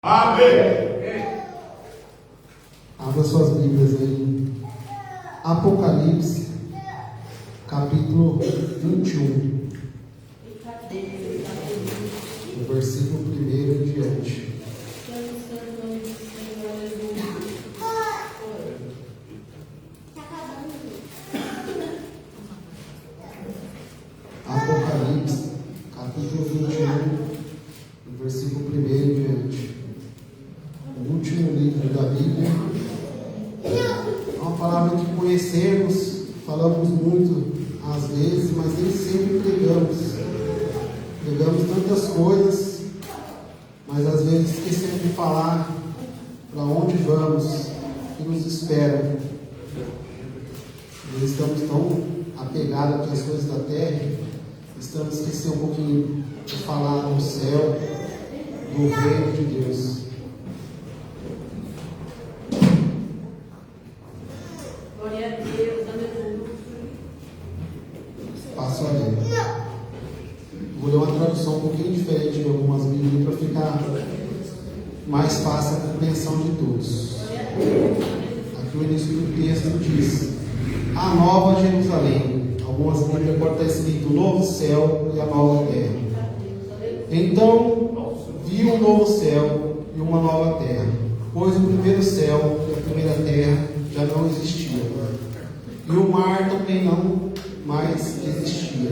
Amém. Abra suas Bíblias aí. Apocalipse, capítulo 21. No versículo 1 em diante. Apocalipse, capítulo 21, no versículo 1 em diante. O último livro da Bíblia. É uma palavra que conhecemos, falamos muito às vezes, mas nem sempre pregamos. Pregamos tantas coisas, mas às vezes esquecemos de falar para onde vamos, o que nos espera. Nós estamos tão apegados aqui às coisas da terra, estamos esquecendo um pouquinho de falar do céu, do reino de Deus. Glória a Deus, aleluia. Passo a ler. Vou ler uma tradução um pouquinho diferente de algumas Bíblias para ficar mais fácil a compreensão de todos. Aqui o início do texto diz: a nova Jerusalém. Algumas Bíblias podem estar escrito o novo céu e a nova terra. Então vi um novo céu e uma nova terra, pois o primeiro céu e a primeira terra já não existiam, e o mar também não mais existia.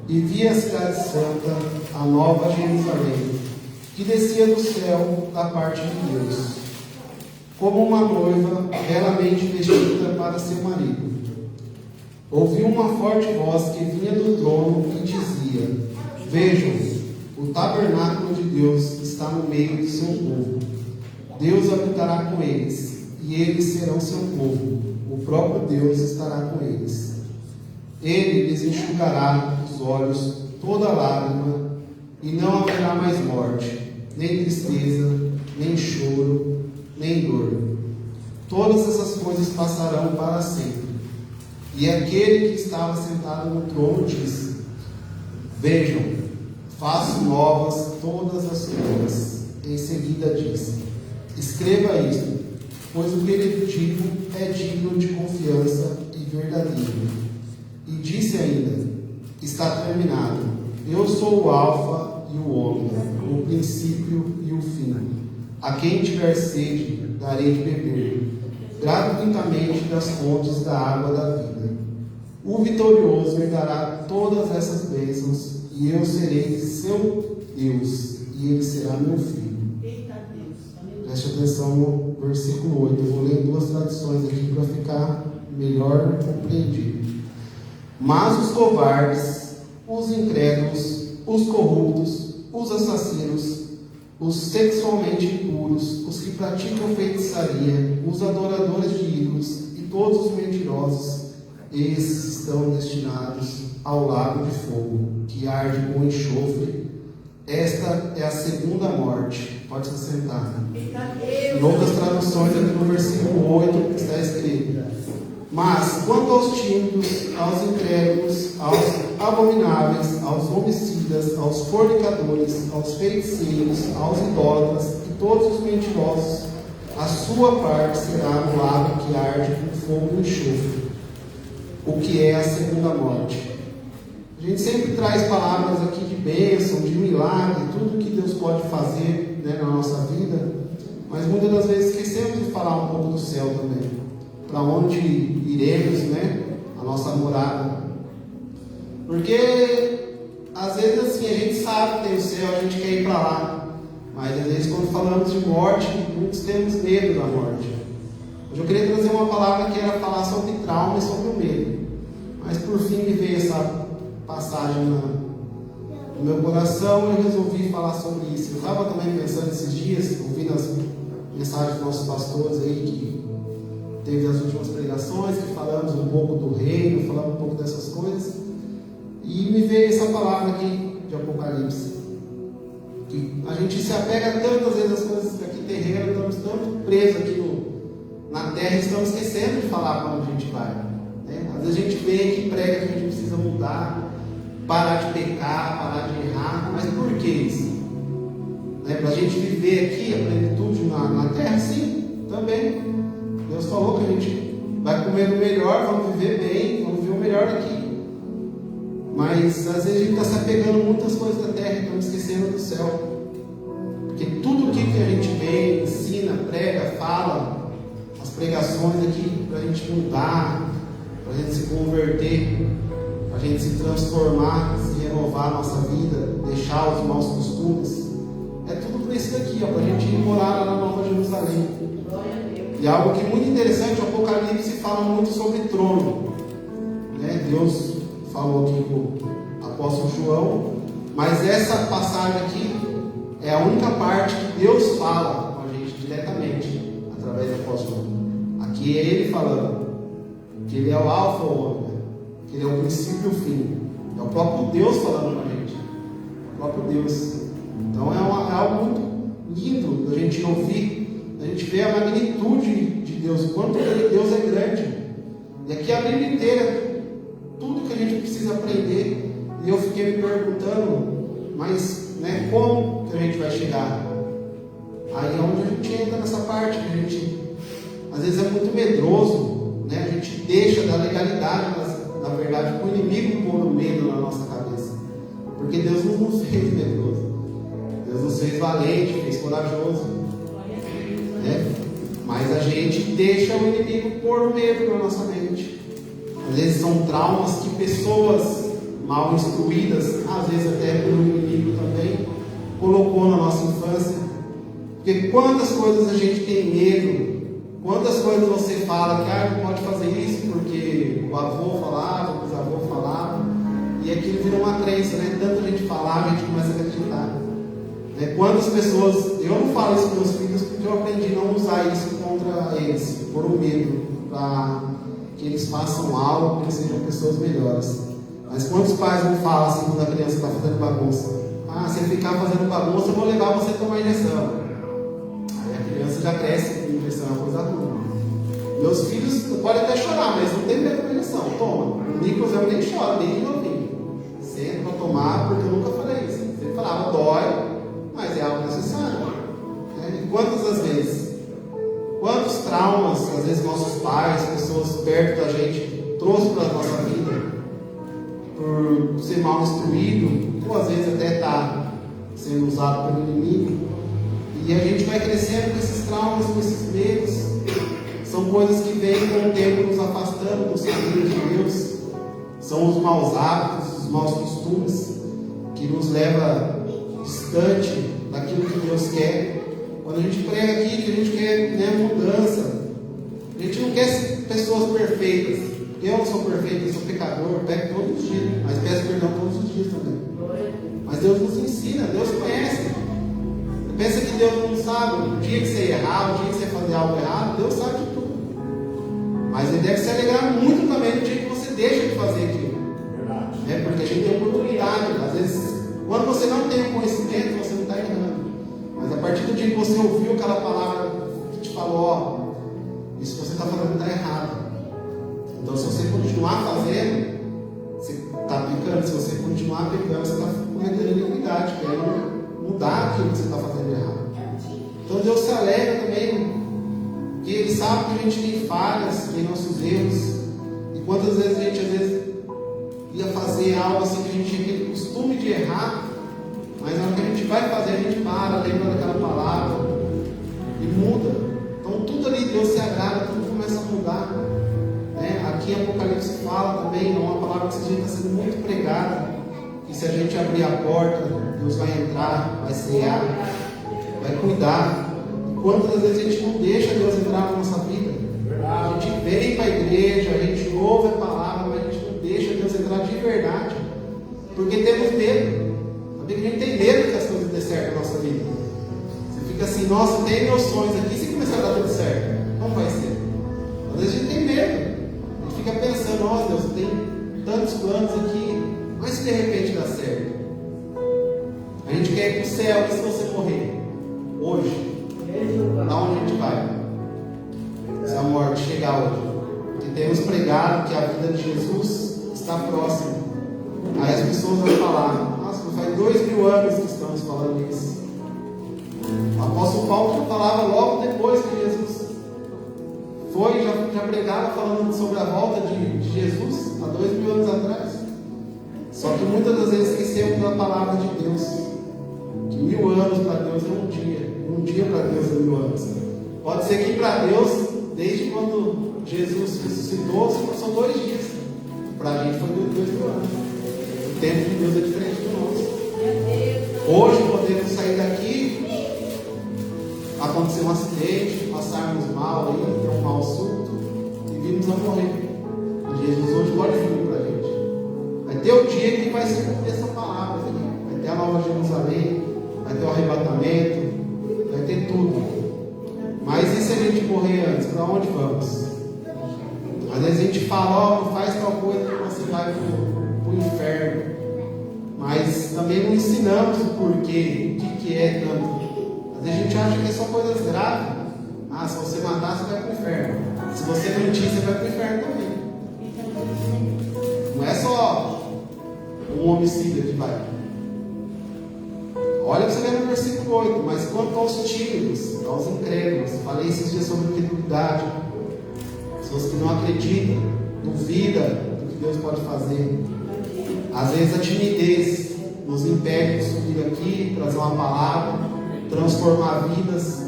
E vi a cidade santa, a nova Jerusalém, que descia do céu da parte de Deus, como uma noiva belamente vestida para seu marido. Ouvi uma forte voz que vinha do trono e dizia: vejam, o tabernáculo de Deus está no meio do seu povo. Deus habitará com eles, e eles serão seu povo. O próprio Deus estará com eles. Ele lhes enxugará dos olhos toda lágrima, e não haverá mais morte, nem tristeza, nem choro, nem dor. Todas essas coisas passarão para sempre. E aquele que estava sentado no trono disse: vejam, faço novas todas as coisas. Em seguida disse: escreva isto, pois o que lhe digo é digno de confiança e verdadeiro. E disse ainda: está terminado. Eu sou o Alfa e o Ômega, o princípio e o fim. A quem tiver sede, darei de beber gratuitamente das fontes da água da vida. O vitorioso herdará todas essas bênçãos, e eu serei seu Deus, e ele será meu filho. Preste atenção no versículo 8. Eu vou ler duas traduções aqui para ficar melhor compreendido. Mas os covardes, os incrédulos, os corruptos, os assassinos, os sexualmente impuros, os que praticam feitiçaria, os adoradores de ídolos e todos os mentirosos, esses estão destinados ao lago de fogo, que arde com enxofre. Esta é a segunda morte. Pode se sentar. Em outras traduções, aqui no versículo 8, está escrito: mas quanto aos tímidos, aos incrédulos, aos abomináveis, aos homicidas, aos fornicadores, aos feiticeiros, aos idólatras e todos os mentirosos, a sua parte será no lago que arde com fogo e enxofre, o que é a segunda morte. A gente sempre traz palavras aqui de bênção, de milagre, tudo que Deus pode fazer, né, na nossa vida, mas muitas das vezes esquecemos de falar um pouco do céu também. Para onde iremos, né? A nossa morada. Porque às vezes assim, a gente sabe que tem o céu, a gente quer ir para lá, mas às vezes quando falamos de morte, muitos temos medo da morte. Hoje eu queria trazer uma palavra que era falar sobre trauma e sobre o medo, mas por fim me veio essa passagem no meu coração e eu resolvi falar sobre isso. Eu estava também pensando esses dias, ouvindo as mensagens dos nossos pastores aí, que teve as últimas pregações, que falamos um pouco do reino, falamos um pouco dessas coisas, e me veio essa palavra aqui de Apocalipse, que a gente se apega tantas vezes às coisas aqui terrenas, estamos tanto presos aqui na terra, estamos esquecendo de falar para onde a gente vai, né? Às vezes a gente vem aqui e prega que a gente precisa mudar, parar de pecar, parar de errar, mas por que isso? Para a gente viver aqui, Também. Deus falou que a gente vai comer o melhor, vamos viver bem, vamos viver o melhor daqui. Mas às vezes a gente está se apegando a muitas coisas da terra e estamos esquecendo do céu. Porque tudo o que a gente vê, ensina, prega, fala, as pregações aqui para a gente mudar, para a gente se converter, para a gente se transformar, se renovar a nossa vida, deixar os maus costumes, é tudo para isso daqui, para a gente ir morar lá na Nova Jerusalém. E algo que é muito interessante, o Apocalipse fala muito sobre trono, né? Deus falou aqui com o apóstolo João, mas essa passagem aqui é a única parte que Deus fala com a gente diretamente, através do apóstolo João. Aqui é Ele falando, que Ele é o alfa e o ômega, que Ele é o princípio e o fim. É o próprio Deus falando com a gente, o próprio Deus. Então é algo muito lindo da gente ouvir, da gente ver a magnitude de Deus, o quanto Deus é grande. E aqui a Bíblia inteira, tudo que a gente precisa aprender. E eu fiquei me perguntando, mas como que a gente vai chegar? Aí é onde a gente entra nessa parte, que a gente às vezes é muito medroso, né? A gente deixa da legalidade, na verdade, para o inimigo pôr o medo na nossa cabeça. Porque Deus não nos fez medroso. Deus nos fez valente, fez corajoso. Né? Mas a gente deixa o inimigo pôr o medo na nossa mente. Às vezes são traumas que pessoas mal instruídas, às vezes até pelo inimigo também, colocou na nossa infância. Porque quantas coisas a gente tem medo, quantas coisas você fala que não pode fazer isso porque o avô falava, o bisavô falava, e aquilo vira uma crença, né? Tanta gente falar, a gente começa a acreditar. Quantas pessoas, eu não falo isso com meus filhos porque eu aprendi a não usar isso contra eles, por um medo, para que eles façam algo, que eles sejam pessoas melhores. Mas quantos pais não falam assim quando a criança está fazendo bagunça? Se ficar fazendo bagunça, eu vou levar você a tomar injeção. Aí a criança já cresce com injeção, é uma coisa ruim. Meus filhos podem até chorar, mas não tem medo de injeção. Toma. O Nicolas eu nem chora, nem novinho. Senta para tomar, porque eu nunca falei isso. Ele falava, dói, mas é algo necessário. E quantas das vezes? Quantos traumas, às vezes nossos pais, pessoas perto da gente, trouxe para a nossa vida, por ser mal instruído, ou às vezes até está sendo usado pelo inimigo, e a gente vai crescendo com esses traumas, com esses medos. São coisas que vêm com o tempo nos afastando dos caminhos de Deus. São os maus hábitos, os maus costumes, que nos leva distante daquilo que Deus quer. Quando a gente prega aqui que a gente quer mudança, a gente não quer pessoas perfeitas. Eu não sou perfeito, eu sou pecador, peco todos os dias, mas peço perdão todos os dias também. Mas Deus nos ensina, Deus conhece. Você pensa que Deus não sabe o dia que você errar, o dia que você fazer algo errado, Deus sabe de tudo. Mas Ele deve se alegrar muito também no dia que você deixa de fazer aquilo. Porque a gente tem oportunidade. Às vezes, quando você não tem o conhecimento, você não está errando. Mas a partir do dia que você ouviu aquela palavra que te falou, isso que você está fazendo está errado. Então, se você continuar fazendo, você está pecando. Se você continuar pecando, você está cometendo iniquidade, querendo mudar aquilo que você está fazendo errado. Então, Deus se alegra também, porque Ele sabe que a gente tem falhas, tem nossos erros. E quantas vezes a gente, ia fazer algo assim que a gente tinha aquele costume de errar, mas na hora que a gente vai fazer, a gente para, lembra daquela palavra e muda. Então, tudo ali Deus se agrada, tudo começa a mudar. Aqui em Apocalipse fala também, é uma palavra que está sendo muito pregada, que se a gente abrir a porta, Deus vai entrar, vai cear, vai cuidar. E quantas vezes a gente não deixa Deus entrar na nossa vida? A gente vem para a igreja, a gente ouve a palavra, mas a gente não deixa Deus entrar de verdade, porque temos medo. Sabia que a gente tem medo que as coisas dêem certo na nossa vida? Você fica assim, nossa, tem meus sonhos aqui, se começar a dar tudo certo, como vai ser? Às vezes a gente tem medo. Fica pensando, nossa Deus, tem tantos planos aqui, mas se de repente dá certo? A gente quer ir para o céu, e se você morrer hoje? Da onde a gente vai? Se a morte chegar hoje? Porque temos pregado que a vida de Jesus está próxima. Aí as pessoas vão falar, nossa, faz 2000 anos que estamos falando isso. O apóstolo Paulo já falava logo depois que Jesus pregava falando sobre a volta de Jesus há 2000 anos atrás. Só que muitas das vezes esquecemos da palavra de Deus. Que 1000 anos para Deus é um dia. Um dia para Deus é 1000 anos. Pode ser que para Deus, desde quando Jesus ressuscitou, são 2 dias. Para a gente foi 2000 anos. O tempo de Deus é diferente do nosso. Hoje podemos sair daqui, acontecer um acidente, passarmos mal aí, ter um mal súbito e virmos a morrer. Jesus hoje pode vir para a gente. Vai ter o dia que vai se cumprir essa palavra aqui. Vai ter a Nova Jerusalém, vai ter o arrebatamento, vai ter tudo. Mas e se a gente morrer antes? Para onde vamos? Às vezes a gente fala, não faz tal coisa que você vai para o inferno. Mas também não ensinamos o porquê, o que é tanto. Às vezes a gente acha que é só coisas graves. Se você matar, você vai para o inferno. Se você mentir, você vai para o inferno também. Não é só um homicídio que vai. Olha o que você vê no versículo 8. Mas quanto aos tímidos, aos incrédulos, falei esses dias sobre credulidade. Pessoas que não acreditam, duvidam do que Deus pode fazer. Às vezes a timidez nos impede de subir aqui, trazer uma palavra, transformar vidas.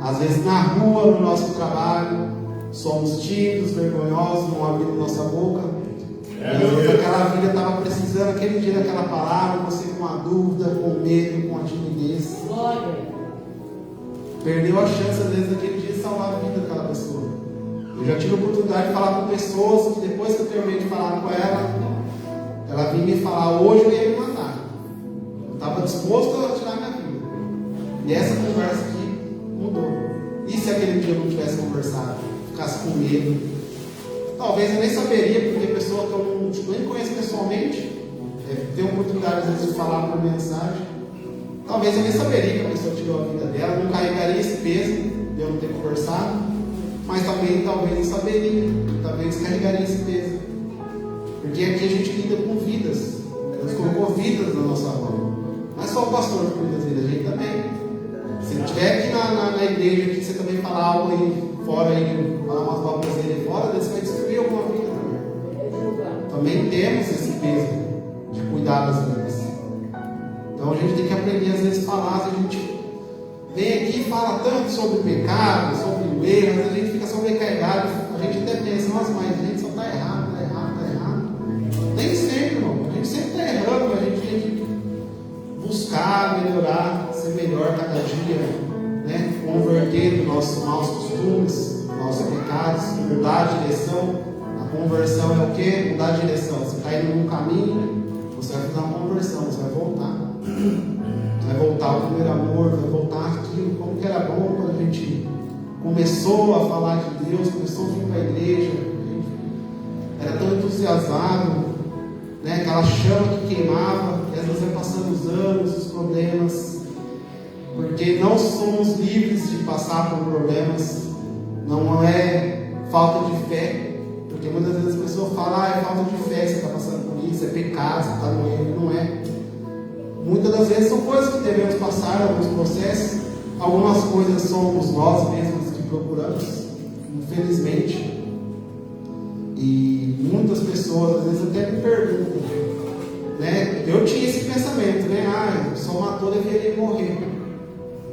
Às vezes na rua, no nosso trabalho, somos tímidos, vergonhosos, não abrimos nossa boca. Às vezes aquela vida estava precisando aquele dia daquela palavra, você com a dúvida, com medo, com a timidez. Perdeu a chance, às vezes, daquele dia de salvar a vida daquela pessoa. Eu já tive a oportunidade de falar com pessoas que depois que eu terminei de falar com ela vinha me falar, hoje eu ia me matar. Eu estava disposto a tirar minha vida. E essa conversa aqui mudou. E se aquele dia eu não tivesse conversado? Ficasse com medo? Talvez eu nem saberia, porque a pessoa que eu nem conheço pessoalmente, tem oportunidade às vezes de falar por mensagem. Talvez eu nem saberia que a pessoa tirou a vida dela, não carregaria esse peso de eu não ter conversado. Mas também talvez eu saberia, talvez carregaria esse peso. Porque aqui a gente lida com vidas. Deus colocou vidas na nossa mão. Não é só o pastor que cuida das vidas, a gente também. Se tiver aqui na igreja, que você também falar algo aí fora, aí, falar umas baboseiras aí fora, você vai destruir alguma vida também. Também temos esse peso de cuidar das vidas. Então a gente tem que aprender às vezes a falar. A gente vem aqui e fala tanto sobre o pecado, sobre o erro, a gente fica sobrecarregado. A gente até pensa, nossa, mas a gente só está errado. Nem sempre, irmão. A gente sempre está errando, a gente tem que buscar, melhorar, ser melhor cada dia, né? Converter dos nossos maus costumes, nossos pecados, mudar a direção. A conversão é o quê? Mudar a direção. Você está indo num caminho, você vai fazer uma conversão, você vai voltar. Vai voltar ao primeiro amor, vai voltar aquilo, como que era bom quando a gente começou a falar de Deus, começou a vir para a igreja, era tão entusiasmado, né? Aquela chama que queimava, e às vezes vai passando os anos, os problemas, porque não somos livres de passar por problemas, não é falta de fé, porque muitas vezes as pessoas falam, é falta de fé, você está passando por isso, é pecado, você está no erro, não é. Muitas das vezes são coisas que devemos passar, alguns processos, algumas coisas somos nós mesmos que procuramos, infelizmente. E muitas pessoas às vezes até me perguntam, né? Eu tinha esse pensamento, né? Se eu matou, deveria morrer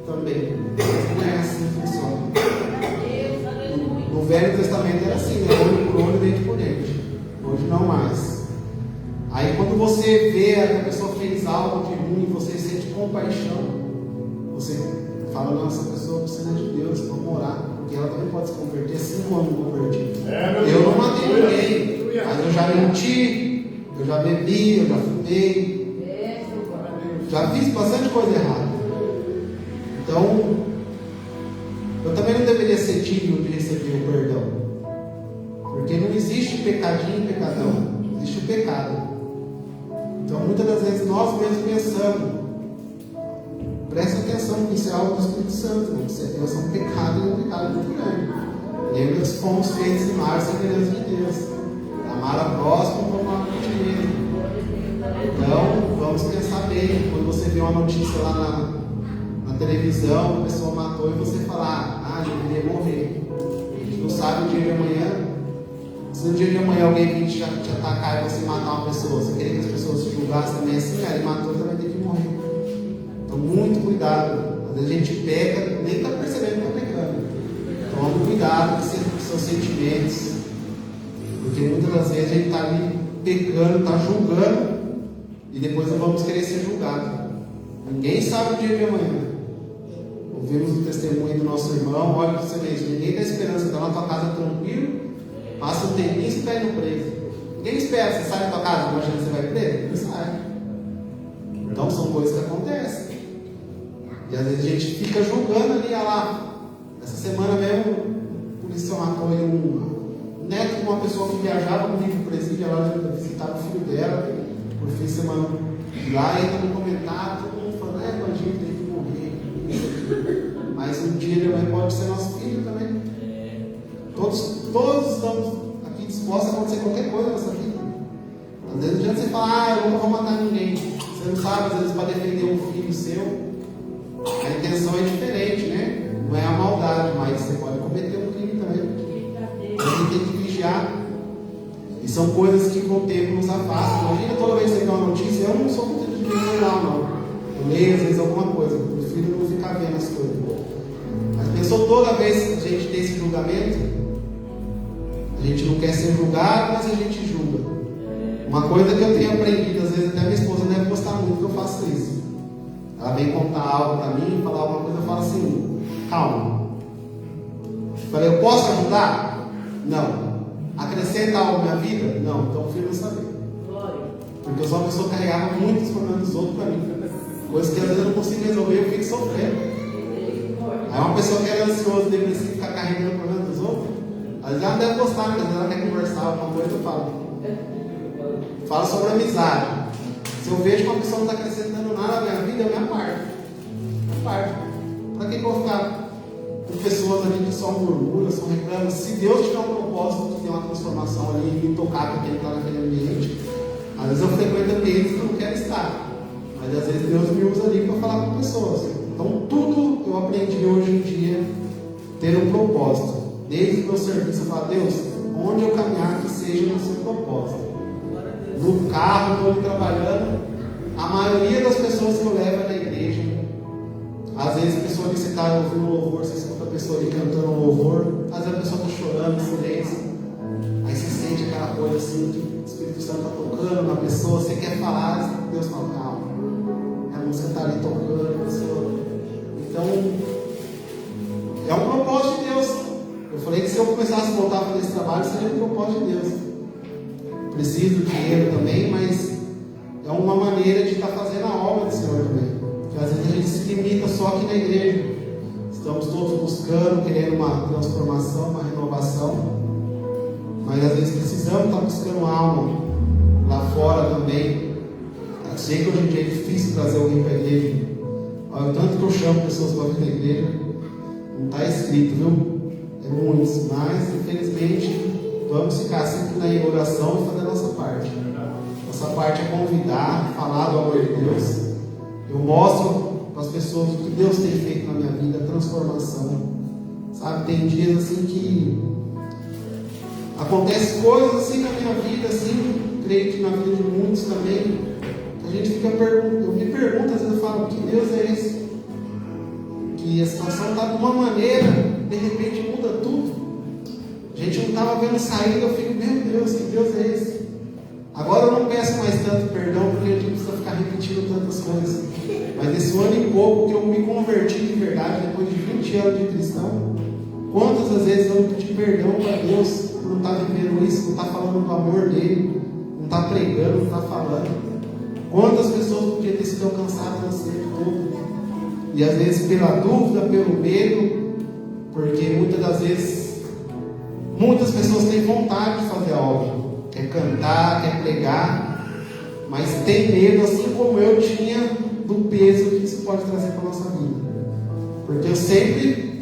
também. Mas não é assim que funciona. No Velho Testamento era assim, né? Olho por olho, dente por dente. Hoje não mais. Aí quando você vê que a pessoa fez algo de ruim, você sente compaixão, você fala, não, essa pessoa precisa de Deus, vamos orar, porque ela também pode se converter, assim como eu me converti. Eu não matei ninguém, mas eu já menti, eu já bebi, eu já fumei, já fiz bastante coisa errada. Então, eu também não deveria ser digno de receber o perdão, porque não existe pecadinho e pecadão, existe o pecado. Então, muitas das vezes nós mesmos pensamos, presta atenção que isso é algo do Espírito Santo, né? Você pensa um pecado e um pecado muito grande. Lembra que fomos feitos em imagem e semelhança de Deus. Amar a próxima como amar a ti mesmo. Então, vamos pensar bem. Quando você vê uma notícia lá na televisão, a pessoa matou e você falar, deveria morrer. A gente não sabe o dia de amanhã. Se no dia de amanhã alguém vir te atacar e você matar uma pessoa, você queria que as pessoas te julgassem também assim, ele matou, você vai ter que morrer. Então, muito cuidado. Às vezes a gente peca, nem está percebendo que está pecando. Tome cuidado com seus sentimentos. Porque muitas das vezes a gente está ali pecando, está julgando, e depois nós vamos querer ser julgados. Ninguém sabe o dia de amanhã. Ouvimos o testemunho do nosso irmão, olha para você mesmo, ninguém tem esperança, está na tua casa tranquilo, passa um tempinho e você está indo preso. Ninguém espera, você sai da tua casa, imagina que você vai preso? Não sai. Então são coisas que acontecem. E às vezes a gente fica julgando ali, olha lá. Essa semana mesmo, o policial matou aí um neto de uma pessoa que viajava comigo no presídio, ela visitava o filho dela, por fim de semana. E lá entra no comentário, todo mundo falando, bandido, tem que morrer. Mas um dia ele também pode ser nosso filho também. Todos estamos aqui dispostos a acontecer qualquer coisa nessa vida. Às vezes não adianta você falar, eu nunca vou matar ninguém. Você não sabe, às vezes, para defender um filho seu, a intenção é diferente, né? Não é a maldade, mas você pode cometer um crime também. Você tem que vigiar. E são coisas que com o tempo nos afastam. Imagina toda vez que você vê uma notícia, eu não sou muito de jornal, não. Eu leio às vezes alguma coisa, eu prefiro não ficar vendo as coisas. Mas pensou toda vez que a gente tem esse julgamento, a gente não quer ser julgado, mas a gente julga. Uma coisa que eu tenho aprendido, às vezes até minha esposa deve gostar muito que eu faça isso. Ela vem contar algo para mim, falar alguma coisa, eu falo assim, calma. Eu falei, eu posso ajudar? Não. Acrescenta algo na minha vida? Não. Então eu prefiro não saber. Porque eu sou uma pessoa que carregava muitos problemas dos outros para mim. Coisas que às vezes eu não consigo resolver, eu fico sofrendo. Aí uma pessoa que é ansiosa, depressiva, ficar carregando o problema dos outros, às vezes ela deve gostar, mas às vezes ela quer conversar alguma coisa, eu falo. Fala sobre amizade. Se eu vejo que uma pessoa não está acrescentando nada na minha vida, eu me aparto. Para que eu vou ficar com pessoas ali que só murmuram, só reclamam? Se Deus tiver um propósito de ter uma transformação ali e me tocar para quem está naquele ambiente, às vezes eu frequento ambientes que eu não quero estar. Mas às vezes Deus me usa ali para falar com pessoas. Então tudo eu aprendi hoje em dia ter um propósito. Desde o meu serviço eu falo, Deus, onde eu caminhar que seja no seu propósito. No carro, estou ali trabalhando, a maioria das pessoas que eu levo é na igreja. Às vezes a pessoa ali, você está ouvindo um louvor, você escuta a pessoa ali cantando um louvor, às vezes a pessoa está chorando em silêncio, aí você sente aquela coisa assim, que o Espírito Santo está tocando na pessoa, você quer falar, Deus fala, calma, a música está ali tocando, a pessoa. Então, é um propósito de Deus. Eu falei que se eu começasse a voltar a fazer esse trabalho, seria um propósito de Deus. Preciso do dinheiro também, mas é uma maneira de estar fazendo a obra do Senhor também. Porque às vezes a gente se limita só aqui na igreja. Estamos todos buscando, querendo uma transformação, uma renovação. Mas às vezes precisamos estar buscando alma lá fora também. Eu sei que hoje em dia é difícil trazer alguém para a igreja. Olha, o tanto que eu chamo pessoas para vir na igreja, não está escrito, viu? É muitos, mas infelizmente vamos ficar sempre na oração e fazer a nossa parte. Nossa parte é convidar, falar do amor de Deus. Eu mostro para as pessoas o que Deus tem feito na minha vida, a transformação. Sabe, tem dias assim que acontecem coisas assim na minha vida, assim, creio que na vida de muitos também, que a gente fica perguntando, eu me pergunto, às vezes eu falo, que Deus é esse? Que a situação está de uma maneira, de repente muda tudo. A gente não estava vendo saída, eu fico, meu Deus, que Deus é esse? Agora eu não peço mais tanto perdão, porque a gente precisa ficar repetindo tantas coisas. Mas nesse ano e pouco que eu me converti de verdade, depois de 20 anos de cristão, quantas das vezes eu pedi perdão para Deus por não estar vivendo isso, não estar falando do amor dele, não estar pregando, não estar falando. Quantas pessoas podiam ter sido alcançadas nesse tempo todo? E às vezes pela dúvida, pelo medo, porque muitas das vezes muitas pessoas têm vontade de fazer a obra, quer cantar, quer pregar, mas tem medo, assim como eu tinha, do peso que isso pode trazer para a nossa vida. Porque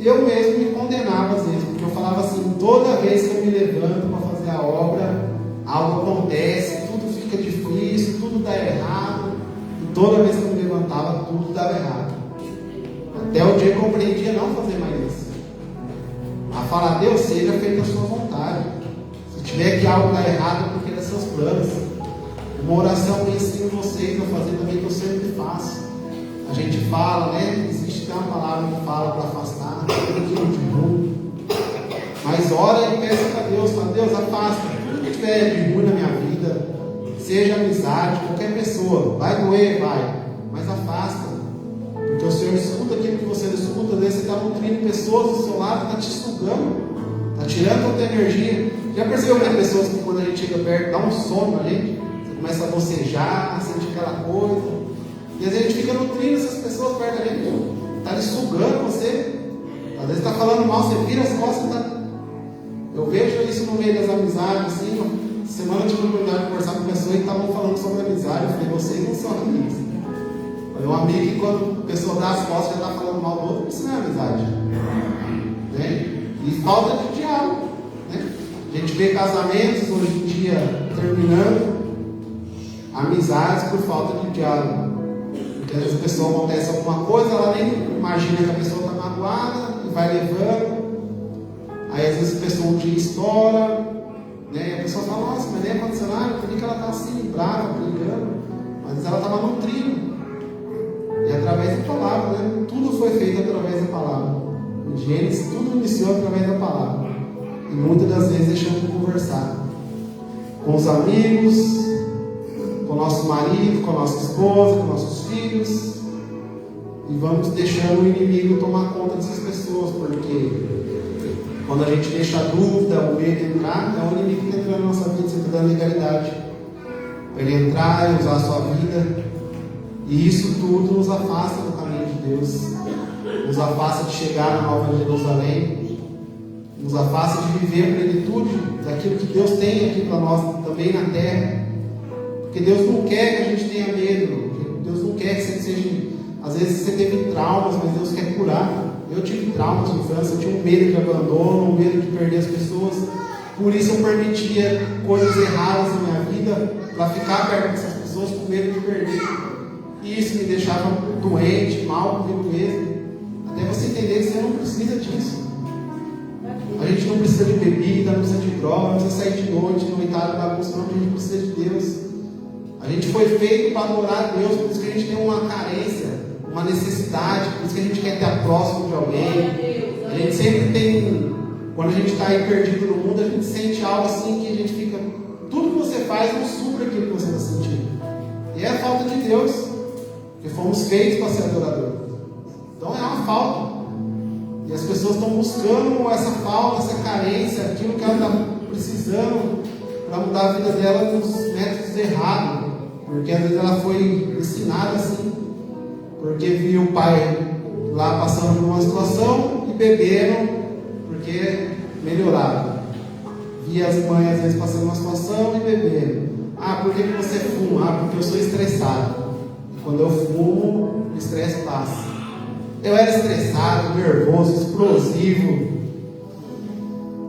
eu mesmo me condenava às vezes, porque eu falava assim, toda vez que eu me levanto para fazer a obra, algo acontece, tudo fica difícil, tudo dá errado, e toda vez que eu me levantava, tudo dava errado. Até o dia que eu aprendi a não fazer mais isso. A falar, Deus, seja feita a sua vontade. Se tiver que algo está errado, é porque é seus planos. Uma oração que eu ensino vocês a fazer também, que eu sempre faço. A gente fala, né? Existe uma palavra que fala para afastar tudo aquilo de ruim. Mas ora e peça para Deus, fala, Deus, afasta tudo que tiver de ruim na minha vida, seja amizade, qualquer pessoa. Vai doer, vai, mas afasta. Porque o Senhor escuta aquilo que você não escuta. Às vezes você está nutrindo pessoas do seu lado, está te sugando, está tirando a tua energia. Já percebeu que tem pessoas que quando a gente chega perto, dá um sono na gente? Você começa a bocejar, sente aquela coisa. E às vezes a gente fica nutrindo essas pessoas perto da gente, está lhe sugando você. Às vezes está falando mal, você vira as costas. Eu vejo isso no meio das amizades. Assim, semana eu tive a oportunidade de conversar com pessoas que estavam falando sobre amizade. Eu falei, vocês não são amigos. Um amigo que quando a pessoa dá as costas já está falando mal do outro, isso não é amizade. Né? E falta de diálogo. Né? A gente vê casamentos hoje em dia terminando, amizades por falta de diálogo. Porque às vezes a pessoa acontece alguma coisa, ela nem imagina que a pessoa está magoada e vai levando. Aí às vezes a pessoa um dia estoura, né? E a pessoa fala, nossa, mas nem aconteceu nada, por que ela está assim, brava, brigando? Mas ela estava nutrindo. E através da palavra, né? Tudo foi feito através da palavra. Em Gênesis, tudo iniciou através da palavra. E muitas das vezes deixamos de conversar com os amigos, com o nosso marido, com a nossa esposa, com nossos filhos. E vamos deixando o inimigo tomar conta dessas pessoas, porque quando a gente deixa a dúvida, o medo entrar, é o inimigo que está entrando na nossa vida, sempre dando legalidade. Para ele entrar e usar a sua vida. E isso tudo nos afasta do caminho de Deus, nos afasta de chegar na Nova Jerusalém, nos afasta de viver a plenitude daquilo que Deus tem aqui para nós também na terra. Porque Deus não quer que a gente tenha medo, Deus não quer que você seja. Às vezes você teve traumas, mas Deus quer curar. Eu tive traumas de infância, eu tinha um medo de abandono, um medo de perder as pessoas. Por isso eu permitia coisas erradas na minha vida, para ficar perto dessas pessoas com medo de perder. E isso me deixava doente, mal comigo mesmo. Até você entender que você não precisa disso. A gente não precisa de bebida, não precisa de droga, não precisa sair de noite, noitada, bagunça, não. A gente precisa de Deus. A gente foi feito para adorar a Deus, por isso que a gente tem uma carência, uma necessidade, por isso que a gente quer estar próximo de alguém. A gente sempre tem, quando a gente está aí perdido no mundo, a gente sente algo assim que a gente fica, tudo que você faz não supra aquilo que você está sentindo. E é a falta de Deus. Porque fomos feitos para ser adoradores. Então é uma falta. E as pessoas estão buscando essa falta, essa carência, aquilo que ela está precisando para mudar a vida dela nos métodos errados. Porque às vezes ela foi ensinada assim, porque viu o pai lá passando por uma situação e bebendo, porque melhorava. Via as mães às vezes passando uma situação e bebendo. Ah, por que você fuma? Ah, porque eu sou estressado. Quando eu fumo, o estresse passa. Eu era estressado, nervoso, explosivo,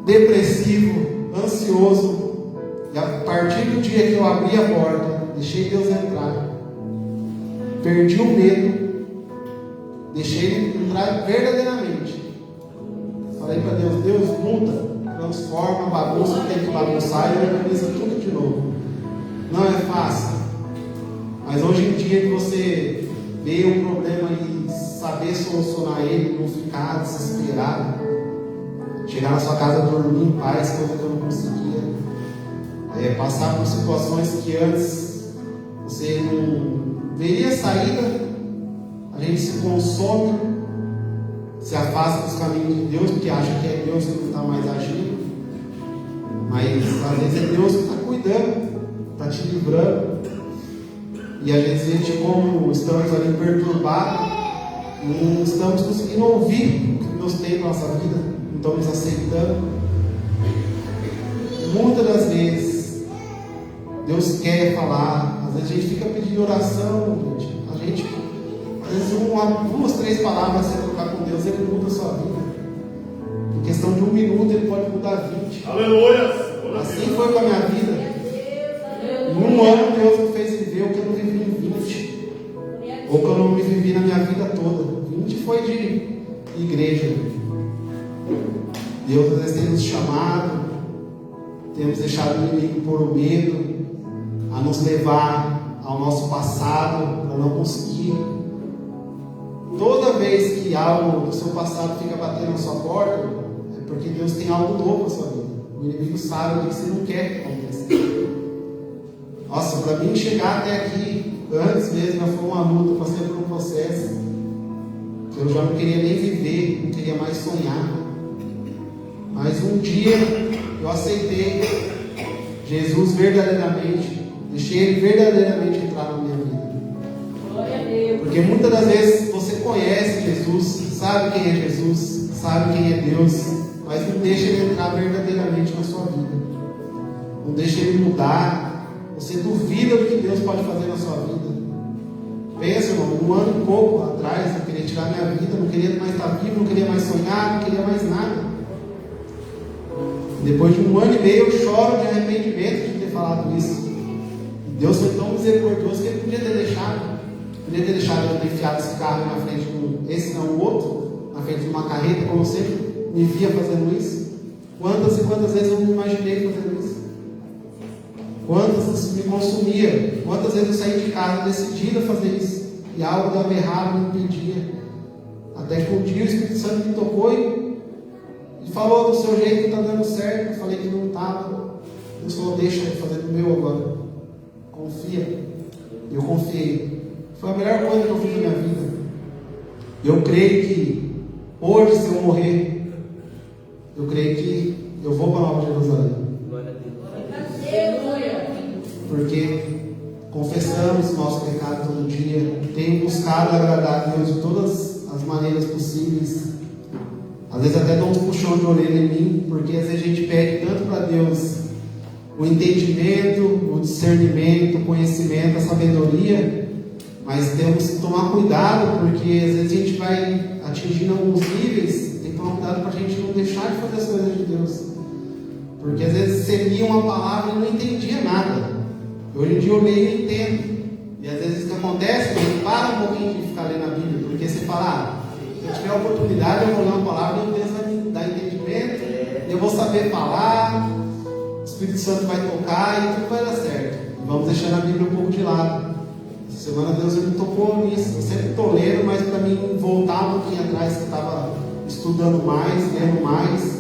depressivo, ansioso. E a partir do dia que eu abri a porta, deixei Deus entrar, perdi o medo, deixei Ele entrar verdadeiramente. Falei para Deus, Deus muda, transforma a bagunça que tem que bagunçar e organiza tudo de novo. Não é fácil. Mas hoje em dia que você vê um problema e saber solucionar ele, não ficar desesperado, chegar na sua casa dormir em paz, coisa que eu não conseguia, passar por situações que antes você não veria saída, a gente se consome, se afasta dos caminhos de Deus, porque acha que é Deus que não está mais agindo, mas às vezes é Deus que está cuidando, está te livrando. E às vezes a gente, como estamos ali perturbados, não estamos conseguindo ouvir o que Deus tem para a nossa vida, não estamos aceitando. Muitas das vezes Deus quer falar, às vezes a gente fica pedindo oração, gente. Às vezes 2, 3 palavras você trocar com Deus, Ele muda a sua vida. Em questão de 1 minuto Ele pode mudar 20. Aleluia! Assim foi com a minha vida. Em 1 ano Deus me fez viver o que eu não vivi em 20. Ou que eu não me vivi na minha vida toda. 20 foi de igreja. Deus às vezes tem nos chamado, temos deixado o inimigo por o medo, a nos levar ao nosso passado, para não conseguir. Toda vez que algo do seu passado fica batendo na sua porta, é porque Deus tem algo novo na sua vida. O inimigo sabe o que você não quer que aconteça. Nossa, para mim chegar até aqui, antes mesmo, já foi uma luta, passei por um processo que eu já não queria nem viver, não queria mais sonhar. Mas um dia eu aceitei Jesus verdadeiramente, deixei Ele verdadeiramente entrar na minha vida. Glória a Deus. Porque muitas das vezes você conhece Jesus, sabe quem é Jesus, sabe quem é Deus, mas não deixa Ele entrar verdadeiramente na sua vida. Não deixa Ele mudar. Você duvida do que Deus pode fazer na sua vida. Pensa, irmão, um ano e pouco atrás eu queria tirar minha vida, não queria mais estar vivo, não queria mais sonhar, não queria mais nada. Depois de um ano e meio eu choro de arrependimento de ter falado isso. E Deus foi tão misericordioso que Ele podia ter deixado. Podia ter deixado eu ter enfiado esse carro na frente de esse não o outro, na frente de uma carreta, como eu sempre me via fazendo isso. Quantas e quantas vezes eu me imaginei fazendo isso? Quantas isso me consumia? Quantas vezes eu saí de casa decidida a fazer isso? E algo dava errado, me impedia. Até que um dia o Espírito Santo me tocou e falou: do seu jeito está dando certo. Eu falei que não estava. Deus falou: deixa eu fazer do meu agora. Confia. Eu confiei. Foi a melhor coisa que eu fiz na minha vida. Eu creio que hoje, se eu morrer, eu creio que eu vou para Nova Jerusalém. Porque confessamos nosso pecado todo dia, tenho buscado agradar a Deus de todas as maneiras possíveis. Às vezes até dou um puxão de orelha em mim, porque às vezes a gente pede tanto para Deus o entendimento, o discernimento, o conhecimento, a sabedoria, mas temos que tomar cuidado, porque às vezes a gente vai atingindo alguns níveis, tem que tomar cuidado para a gente não deixar de fazer as coisas de Deus. Porque às vezes você lia uma palavra e não entendia nada. Hoje em dia eu leio e entendo. E às vezes o que acontece, você para um pouquinho de ficar lendo a Bíblia, porque você fala: se eu tiver a oportunidade, eu vou ler uma palavra e Deus vai me dar entendimento, eu vou saber falar, o Espírito Santo vai tocar e tudo vai dar certo. E vamos deixando a Bíblia um pouco de lado. Essa semana Deus me tocou nisso. Eu sempre estou lendo, mas para mim voltar um pouquinho atrás, que eu estava estudando mais, lendo mais.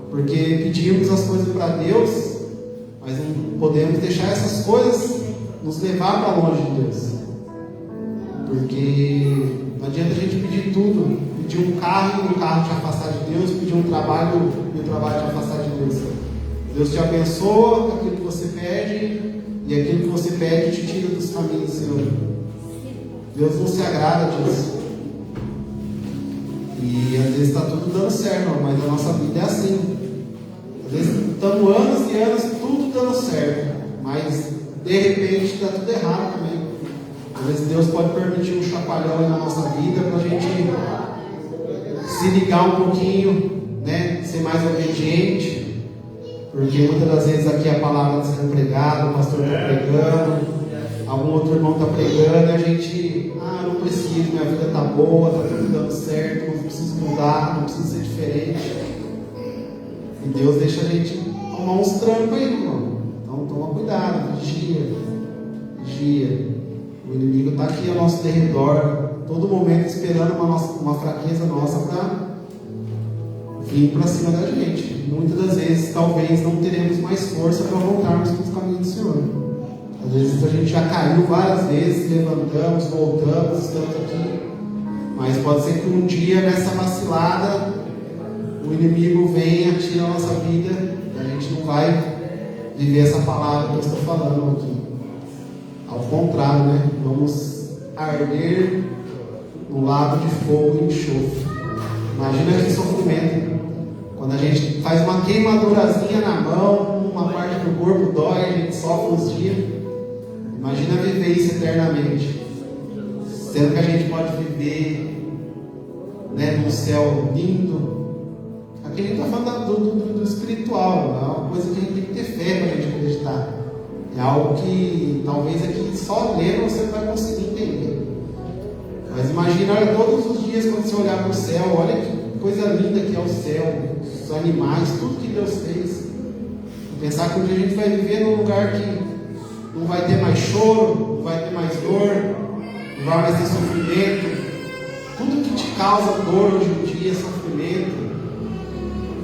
Porque pedimos as coisas para Deus, mas não podemos deixar essas coisas nos levar para longe de Deus. Porque não adianta a gente pedir tudo. Pedir um carro e o carro te afastar de Deus, pedir um trabalho e o trabalho te afastar de Deus. Deus te abençoa com aquilo que você pede, e aquilo que você pede te tira dos caminhos do Senhor. Deus não se agrada disso. E às vezes está tudo dando certo, mas a nossa vida é assim. Às vezes estamos anos e anos tudo dando certo, mas de repente está tudo errado também. Às vezes Deus pode permitir um chacoalhão aí na nossa vida para a gente se ligar um pouquinho, né? Ser mais obediente, porque muitas das vezes aqui a palavra está sendo pregada, o pastor está pregando, algum outro irmão está pregando, e a gente, não preciso, minha vida está boa, está tudo dando certo, não preciso mudar, não preciso ser diferente. E Deus deixa a gente tomar uns trancos aí, irmão. Então toma cuidado, vigia. O inimigo está aqui ao nosso derredor, todo momento esperando uma fraqueza nossa para vir para cima da gente. Muitas das vezes, talvez, não teremos mais força para voltarmos para os caminhos do Senhor. Às vezes a gente já caiu várias vezes, levantamos, voltamos, estamos aqui. Mas pode ser que um dia, nessa vacilada, o inimigo venha, tira a nossa vida, e a gente não vai viver essa palavra que eu estou falando aqui. Ao contrário, né? Vamos arder no lago de fogo e enxofre. Imagina que sofrimento. Quando a gente faz uma queimadurazinha na mão, uma parte do corpo dói, a gente sofre uns dias. Imagina viver isso eternamente. Sendo que a gente pode viver, né, num céu lindo. Aqui a gente está falando do espiritual, é uma coisa que a gente tem que ter fé para a gente acreditar. É algo que talvez aqui só lendo você não vai conseguir entender. Mas imagina, olha, todos os dias quando você olhar para o céu, olha que coisa linda que é o céu, os animais, tudo que Deus fez. Pensar que um dia a gente vai viver num lugar que não vai ter mais choro, não vai ter mais dor, não vai mais ter sofrimento. Tudo que te causa dor hoje em dia, sofrimento,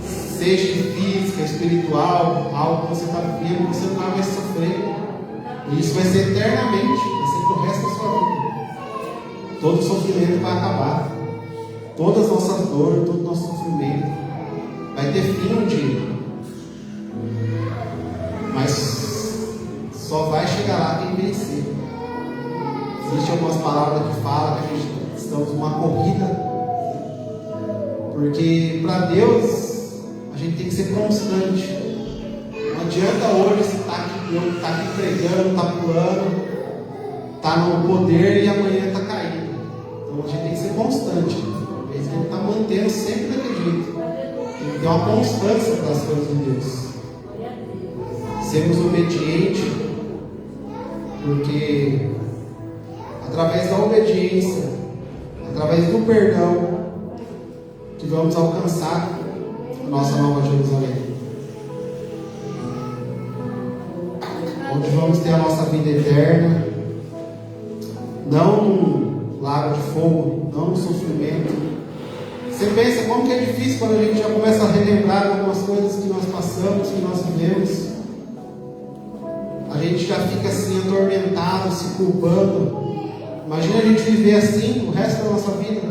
seja física, espiritual, algo que você está vivendo, você não vai mais sofrer. E isso vai ser eternamente, vai ser pro resto da sua vida. Todo sofrimento vai acabar. Todas as nossas dores, todo o nosso sofrimento vai ter fim um dia. Mas só vai chegar lá quem vencer. Existem algumas palavras que falam que a gente estamos numa corrida. Porque para Deus a gente tem que ser constante. Não adianta hoje você estar aqui pregando, está pulando, está no poder e amanhã está caindo. Então a gente tem que ser constante. É isso que ele está mantendo sempre daquele jeito. Tem que ter uma constância para as coisas de Deus. Sermos obedientes, porque através da obediência, através do perdão, que vamos alcançar a nossa nova Jerusalém. Onde vamos ter a nossa vida eterna, não num lago de fogo, não no sofrimento. Você pensa como que é difícil quando a gente já começa a relembrar algumas coisas que nós passamos, que nós vivemos. A gente já fica assim atormentado, se culpando. Imagina a gente viver assim o resto da nossa vida,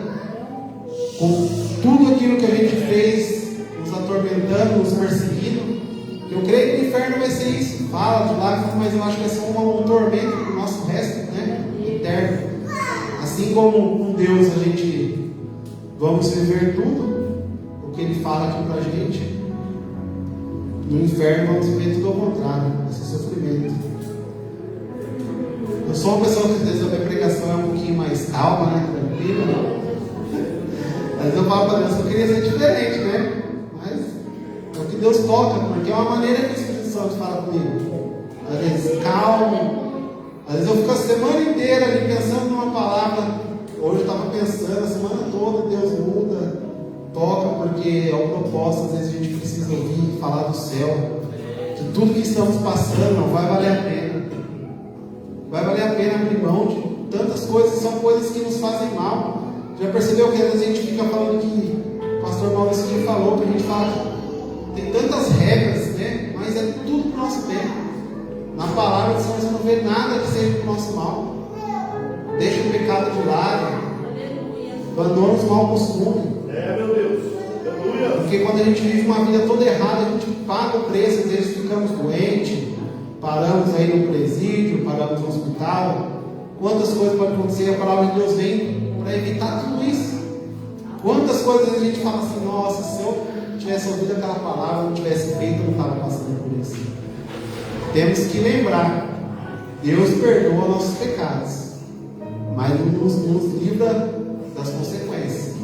com tudo aquilo que a gente fez, nos atormentando, nos perseguindo. Eu creio que o inferno vai ser isso. Fala de lá, mas eu acho que vai ser um tormento para o nosso resto, né? Eterno. Assim como com Deus a gente vamos viver tudo o que Ele fala aqui para a gente, no inferno vamos viver tudo ao contrário, esse sofrimento. Eu sou uma pessoa que às vezes a minha pregação é um pouquinho mais calma, né? Tranquila. Às vezes eu falo para Deus que eu queria ser diferente, né? Mas é o que Deus toca, porque é uma maneira que o Espírito Santo fala comigo. Às vezes calmo, às vezes eu fico a semana inteira ali pensando numa palavra. Hoje eu estava pensando, a semana toda Deus muda, toca, porque é o propósito. Às vezes a gente precisa ouvir, falar do céu, que tudo que estamos passando não vai valer a pena. Vai valer a pena abrir mão de tantas coisas, são coisas que nos fazem mal. Já percebeu que às vezes a gente fica falando que o pastor Maurício já falou, que a gente fala que tem tantas regras, né? Mas é tudo para o nosso bem. Na palavra do Senhor você não vê nada que seja para o nosso mal. Deixa o pecado de lado, abandona os maus costumes. Meu Deus, aleluia. Porque quando a gente vive uma vida toda errada, a gente paga o preço, às vezes ficamos doentes, paramos aí no presídio, paramos no hospital. Quantas coisas podem acontecer? A palavra de Deus vem para evitar tudo isso. Quantas coisas a gente fala assim: nossa, se eu tivesse ouvido aquela palavra, não tivesse feito, eu não estava passando por isso. Temos que lembrar: Deus perdoa nossos pecados, mas nos livra das consequências.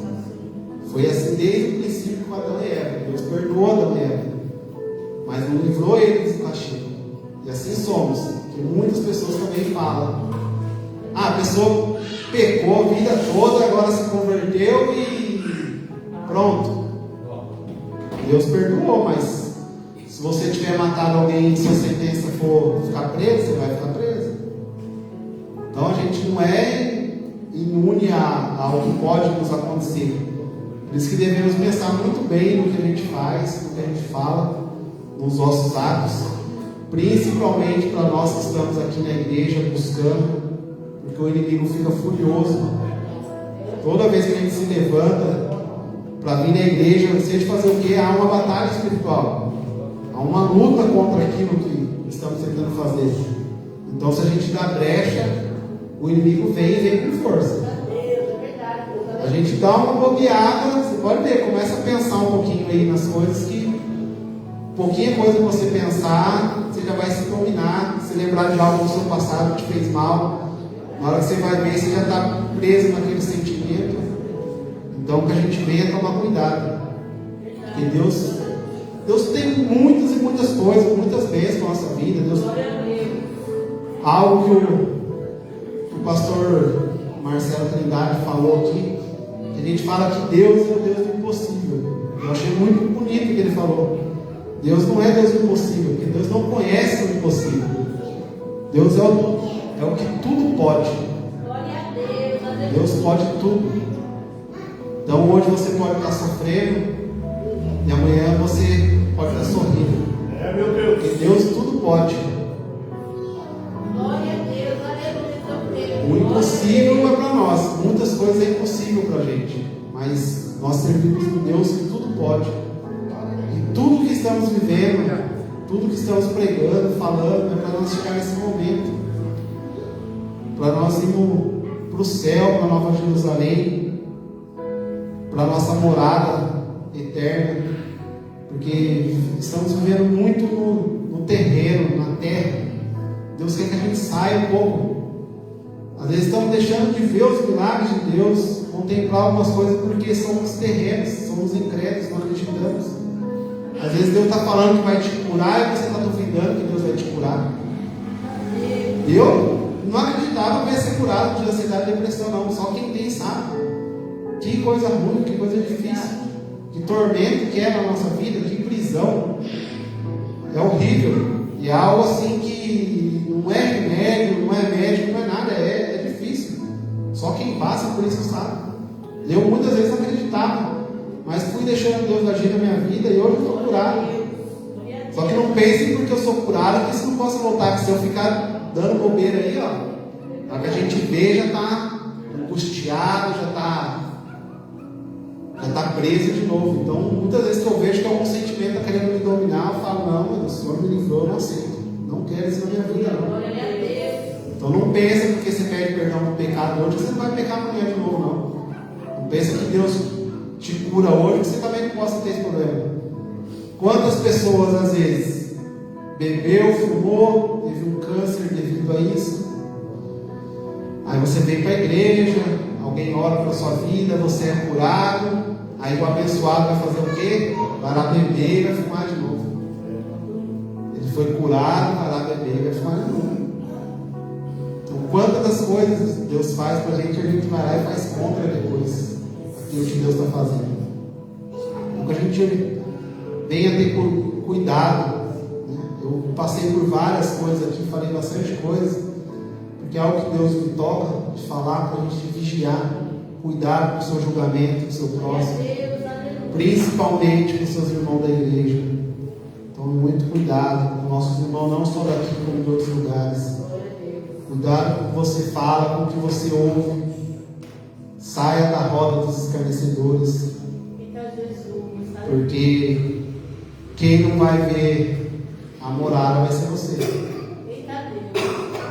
Foi assim desde o princípio com Adão e Eva. Deus perdoou Adão e Eva, mas não livrou eles do castigo. E assim somos. Que muitas pessoas também falam: a pessoa pecou a vida toda, agora se converteu e pronto. Deus perdoou, mas se você tiver matado alguém e sua sentença for ficar preso, você vai ficar preso. Então a gente não é imune ao que pode nos acontecer. Por isso que devemos pensar muito bem no que a gente faz, no que a gente fala, nos nossos atos, principalmente para nós que estamos aqui na igreja buscando, porque o inimigo fica furioso. Toda vez que a gente se levanta para vir na igreja, seja fazer o quê? Há uma batalha espiritual, há uma luta contra aquilo que estamos tentando fazer. Então, se a gente dá brecha, o inimigo vem com força. A gente dá uma bobeada, você pode ver, começa a pensar um pouquinho aí nas coisas que, pouquinha coisa que você pensar, você já vai se dominar, se lembrar de algo do seu passado que te fez mal. Na hora que você vai ver, você já está preso naquele sentimento. Então o que a gente vê é tomar cuidado. Porque Deus tem muitas e muitas coisas, muitas bênçãos na nossa vida. Algo que o pastor Marcelo Trindade falou aqui, que a gente fala que Deus é o Deus do impossível. Eu achei muito bonito o que ele falou. Deus não é Deus impossível, porque Deus não conhece o impossível. Deus é o que tudo pode. Deus pode tudo. Então hoje você pode estar sofrendo e amanhã você pode estar sorrindo. É, meu Deus. Porque Deus tudo pode. O impossível é para nós. Muitas coisas é impossível para a gente. Mas nós servimos um Deus que tudo pode. E tudo que estamos vivendo, tudo que estamos pregando, falando, é para nós chegar nesse momento. Para nós irmos para o céu, para a Nova Jerusalém, para a nossa morada eterna. Porque estamos vivendo muito no terreno, na terra. Deus quer que a gente saia um pouco. Às vezes estamos deixando de ver os milagres de Deus, contemplar algumas coisas porque somos terrenos, somos incrédulos, não acreditamos. Às vezes Deus está falando que vai te curar e você está duvidando que Deus vai te curar. Eu não acreditava que ia ser curado de ansiedade e depressão, não. Só quem tem sabe. Que coisa ruim, que coisa difícil. Que tormento que é na nossa vida, que prisão. É horrível. E é algo assim que não é remédio, não é médico, não é nada, é difícil. Só quem passa por isso sabe. Eu muitas vezes acreditava, mas fui deixando Deus agir na minha vida e hoje eu estou curado. Só que não pensem porque eu sou curado que isso não possa voltar, que se eu ficar dando bobeira aí, ó, para que a gente vê, já está angustiado, já está preso de novo. Então, muitas vezes que eu vejo que algum sentimento está querendo me dominar, eu falo, não, o Senhor me livrou, eu não aceito. Não quero isso na minha vida, não. Então não pensa porque você pede perdão por pecado hoje, que você não vai pecar amanhã de novo, não. Não pensa que Deus te cura hoje, que você também não possa ter esse problema. Quantas pessoas, às vezes, bebeu, fumou, teve um câncer devido a isso. Aí você vem para a igreja, alguém ora pela sua vida, você é curado. Aí o abençoado vai fazer o quê? Vai lá beber e vai fumar de novo. Ele foi curado, vai lá beber e vai fumar de novo. Então, quantas das coisas Deus faz para a gente vai lá e faz contra depois aquilo que Deus está fazendo. Então, que a gente venha ter cuidado. Né? Eu passei por várias coisas aqui, falei bastante coisa, porque é algo que Deus me toca de falar para a gente vigiar, cuidar do seu julgamento, do seu próximo, principalmente com os seus irmãos da igreja. Então, muito cuidado com nossos irmãos, não só daqui, como de outros lugares. Cuidado com o que você fala, com o que você ouve. Saia da roda dos escarnecedores. Porque quem não vai ver a morada vai ser você.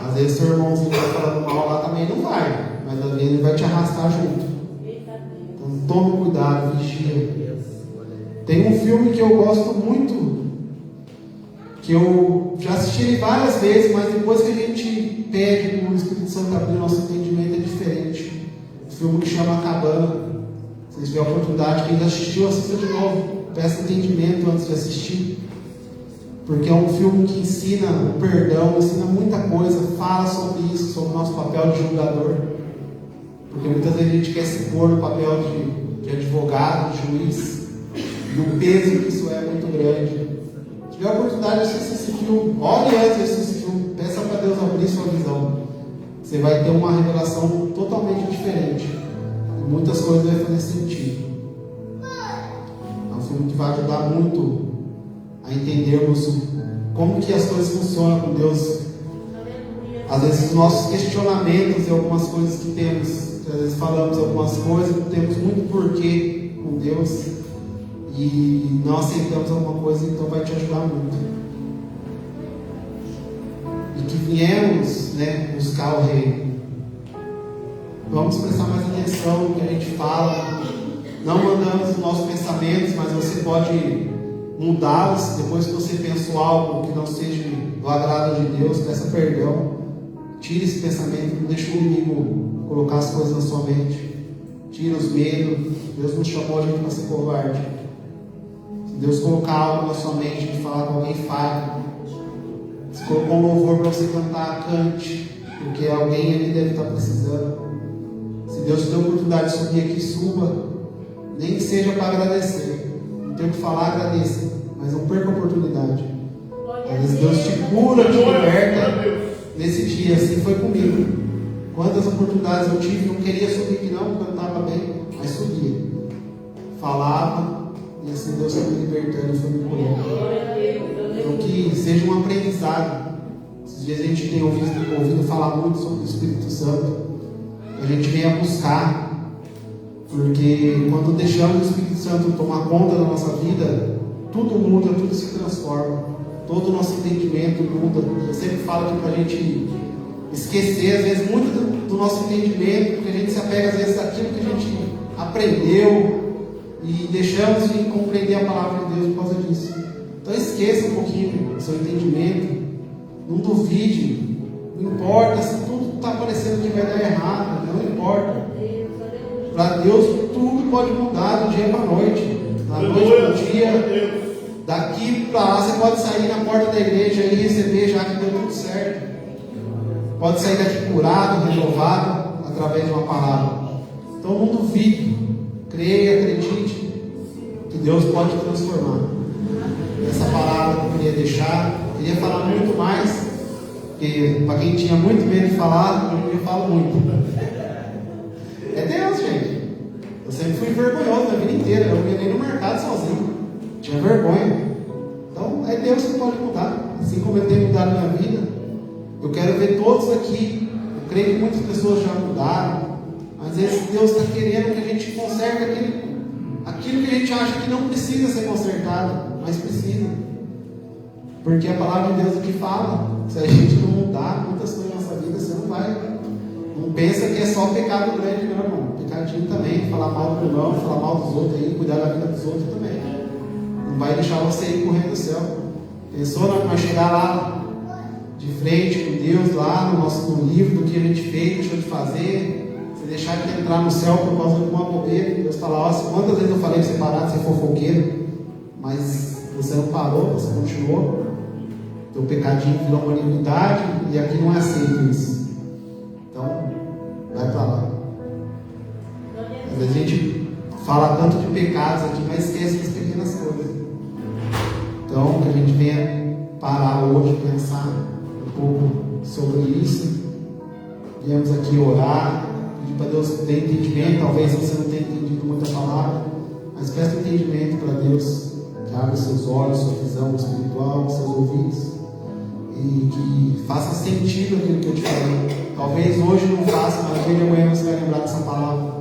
Às vezes seu irmãozinho está falando mal lá também não vai, mas às vezes ele vai te arrastar junto. Então tome cuidado, vigia. Tem um filme que eu gosto muito, que eu já assisti ele várias vezes, mas depois que a gente pede para o Espírito Santo abrir o nosso entendimento é diferente. Um filme que chama A Cabana. Se vocês tiverem a oportunidade, quem já assistiu, assista de novo. Peça entendimento antes de assistir. Porque é um filme que ensina o perdão, ensina muita coisa, fala sobre isso, sobre o nosso papel de julgador. Porque muitas vezes a gente quer se pôr no papel de advogado, de juiz, e o peso que isso é muito grande. Se tiver a oportunidade de assistir esse filme, olhe antes de assistir esse filme, peça para Deus abrir sua visão. Você vai ter uma revelação totalmente diferente. E muitas coisas vão fazer sentido. É um filme que vai ajudar muito a entendermos como que as coisas funcionam com Deus. Às vezes os nossos questionamentos e algumas coisas que temos, às vezes falamos algumas coisas, temos muito porquê com Deus e não aceitamos alguma coisa, então vai te ajudar muito. E que viemos, né, buscar o reino. Vamos prestar mais atenção no que a gente fala. Não mandamos os nossos pensamentos, mas você pode mudá-los. Depois que você pensou algo que não seja do agrado de Deus, peça perdão. Tire esse pensamento, não deixe o inimigo colocar as coisas na sua mente. Tira os medos. Deus não chamou a gente para ser covarde. Se Deus colocar algo na sua mente de falar com alguém, fale. Se colocou um louvor para você cantar, cante, porque alguém ali deve estar precisando. Se Deus te deu a oportunidade de subir aqui, suba. Nem que seja para agradecer. Não tem o que falar, agradeça. mas não perca a oportunidade. Às vezes Deus te cura, te liberta. Nesse dia, assim foi comigo. Quantas oportunidades eu tive, não queria subir aqui não, porque eu não estava bem, mas subia. Falava, e assim Deus foi me libertando e foi me curando. Então que seja um aprendizado. Esses dias a gente tem ouvido falar muito sobre o Espírito Santo. A gente vem a buscar, porque quando deixamos o Espírito Santo tomar conta da nossa vida, tudo muda, tudo se transforma. Todo o nosso entendimento muda. Eu sempre falo que para a gente esquecer, às vezes, muito do nosso entendimento, porque a gente se apega, às vezes, daquilo que a gente aprendeu e deixamos de compreender a palavra de Deus por causa disso. Então, esqueça um pouquinho do seu entendimento. Não duvide. Não importa se tudo está parecendo que vai dar errado. Não importa. Para Deus, tudo pode mudar do dia para a noite. Da noite para o dia. Daqui para lá você pode sair na porta da igreja e receber já que deu tudo certo. Pode sair daqui curado, renovado, através de uma palavra. Então não duvide, creia, acredite que Deus pode transformar. Essa palavra que eu queria deixar, eu queria falar muito mais, porque para quem tinha muito medo de falar, eu falo muito. É Deus, gente. Eu sempre fui vergonhoso na vida inteira, eu ia nem no mercado sozinho. Tinha vergonha. Então é Deus que pode mudar. Assim como eu tenho mudado a minha vida, eu quero ver todos aqui. Eu creio que muitas pessoas já mudaram. Às vezes Deus está querendo que a gente conserte aquilo que a gente acha que não precisa ser consertado, mas precisa. Porque a palavra de Deus aqui fala: se a gente não mudar muitas coisas na nossa vida, você não vai. Não pensa que é só pecado grande, não, irmão. Pecadinho também. Falar mal do irmão, falar mal dos outros aí, cuidar da vida dos outros também. Não vai deixar você ir correndo do céu. Pensou nós chegar lá de frente com Deus, lá no livro do que a gente fez, deixou de fazer, você deixar de entrar no céu por causa de uma bobeira. Deus fala: ó, quantas vezes eu falei para você parar de ser fofoqueiro, mas você não parou, você continuou. Teu pecadinho virou uma iniquidade e aqui não é aceito isso. Então, vai para lá. Às vezes a gente fala tanto de pecados aqui, mas esquece das pequenas coisas. Então, que a gente venha parar hoje, pensar um pouco sobre isso. Viemos aqui orar, pedir para Deus ter entendimento. Talvez você não tenha entendido muita palavra, mas peça entendimento para Deus, que abra seus olhos, sua visão espiritual, seus ouvidos, e que faça sentido aquilo que eu te falei. Talvez hoje não faça, mas hoje de amanhã você vai lembrar dessa palavra.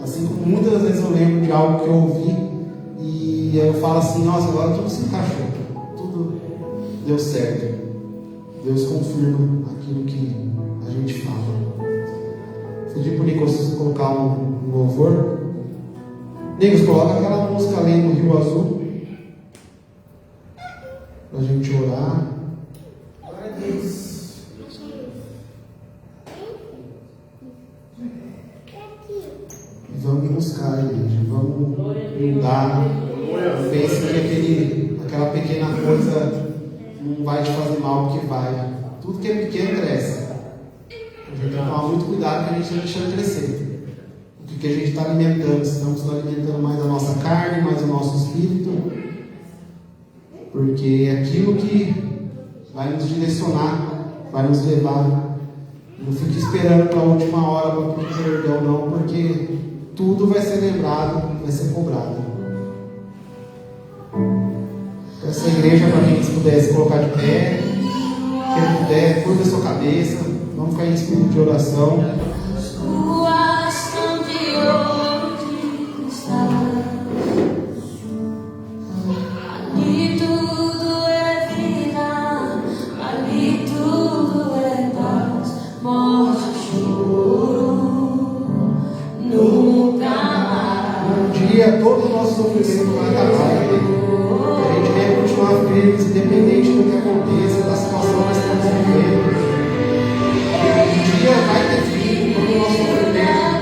Assim como muitas vezes eu lembro de algo que eu ouvi e eu falo assim: nossa, agora tudo se encaixou, tudo deu certo. Deus confirma aquilo que a gente fala. Pedi para o Nicolas colocar um louvor. Nicolas, coloca aquela música além do Rio Azul para a gente orar. Glória a Deus. Vamos buscar a igreja, vamos mudar. Não pense que aquela pequena coisa não vai te fazer mal, porque vai. Tudo que é pequeno cresce. A gente tem que tomar muito cuidado que a gente não deixa crescer. O que a gente está alimentando? Estamos alimentando mais a nossa carne, mais o nosso espírito. Porque é aquilo que vai nos direcionar, vai nos levar. Não fique esperando para a última hora para pedir perdão, não, porque tudo vai ser lembrado, vai ser cobrado. Essa igreja, para quem se pudesse colocar de pé, quem puder, curva a sua cabeça, vamos ficar em espírito de oração. Todo o nosso sofrimento vai acabar. A gente quer continuar firmes, independente do que aconteça, da situação que estamos vivendo. Um dia vai ter fim todo o nosso sofrimento,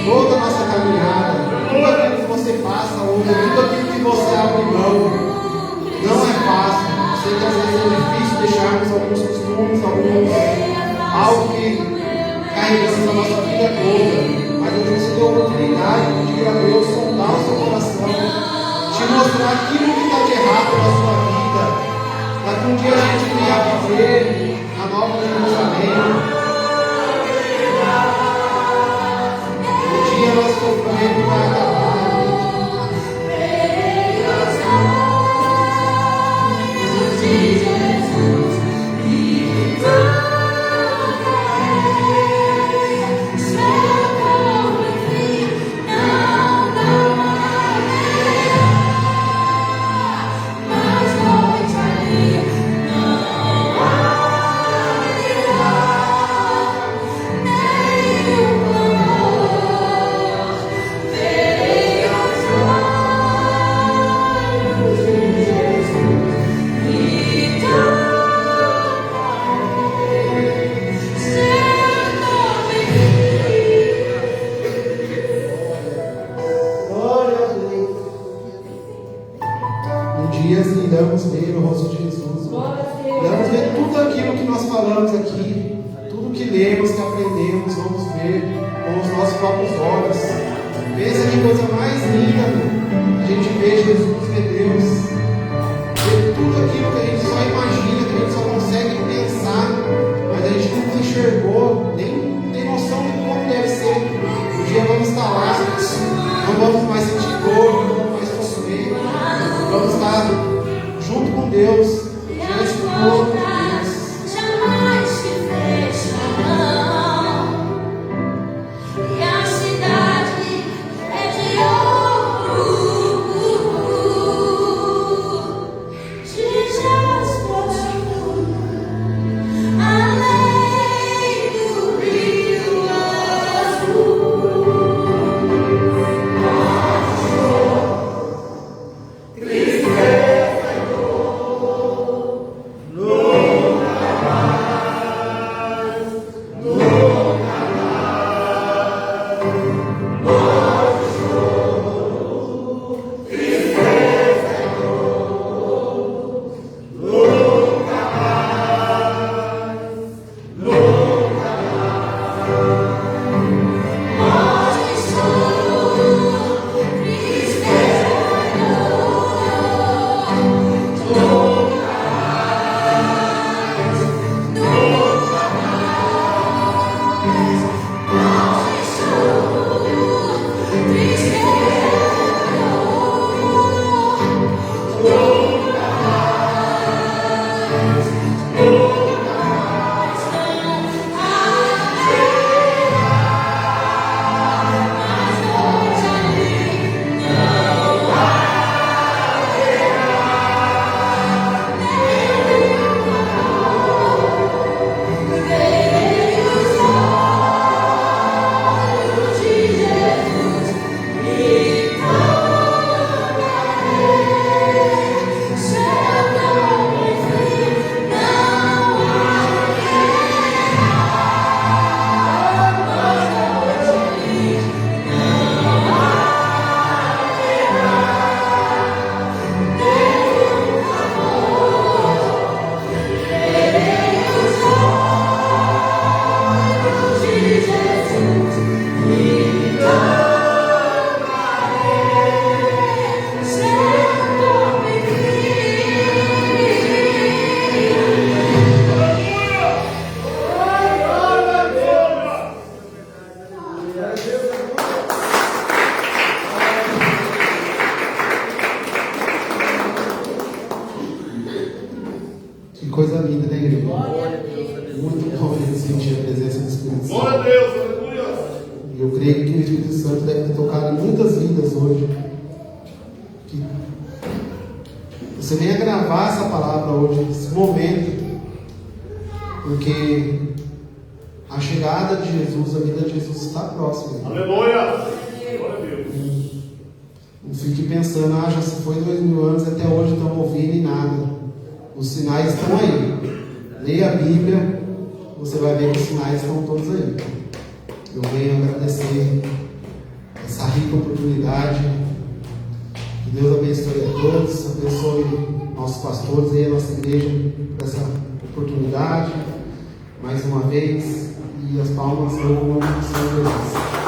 toda a nossa caminhada, tudo aquilo que você passa hoje, tudo aquilo que você abre mão. Não é fácil. Eu sei que às vezes é difícil deixarmos alguns costumes, algo que carregamos na nossa vida toda. Mas hoje você tem a oportunidade de pedir a Deus sondar o seu coração, te mostrar aquilo que está de errado. rápido na sua vida, para que um dia a gente venha viver a nova Jerusalém. Um dia nosso sofrimento vai acabar. Iremos ver o rosto de Jesus. Iremos ver tudo aquilo que nós falamos aqui, tudo que lemos, que aprendemos, vamos ver com os nossos próprios olhos. Pensa que coisa mais linda a gente vê Jesus, vê Deus, ver tudo aquilo que a gente só imagina, que a gente só consegue pensar, mas a gente nunca enxergou, nem tem noção de como deve ser. Um dia vamos estar lá, não vamos mais sentir dor, não vamos mais sofrer, vamos estar junto com Deus, diante do povo de Deus. Jamais te fecha a mão, e a cidade é de ouro, de jaspe, além do rio azul. Que coisa linda, né, igreja? Muito bom a gente sentir a presença do Espírito Santo. Glória a Deus, aleluia. E eu creio que o Espírito Santo deve ter tocado em muitas vidas hoje. Que você venha gravar essa palavra hoje, nesse momento, porque a chegada de Jesus, a vida de Jesus está próxima. Aleluia. Glória a Deus. Não fique pensando, já se foi 2000 anos, até hoje estamos ouvindo e nada. Os sinais estão aí. Leia a Bíblia, você vai ver que os sinais estão todos aí. Eu venho agradecer essa rica oportunidade. Que Deus abençoe a todos, abençoe nossos pastores e a nossa igreja por essa oportunidade. Mais uma vez, e as palmas do nome do Senhor Jesus.